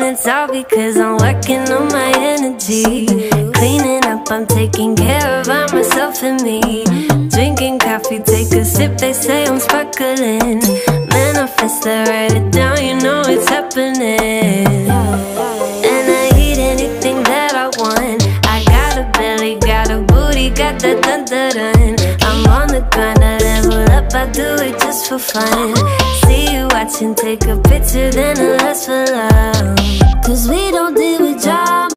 it's all because I'm working on my energy. Cleaning up, I'm taking care of myself and me. Drinking coffee, take a sip, they say I'm sparkling. Manifest, I write it down, you know it's happening. And I eat anything that I want. I got a belly, got a booty, got that dun-dun-dun. I'm on the grind, I level up, I do it just for fun. See you watching, take a picture, then I last for love. Cause we don't deal with jobs.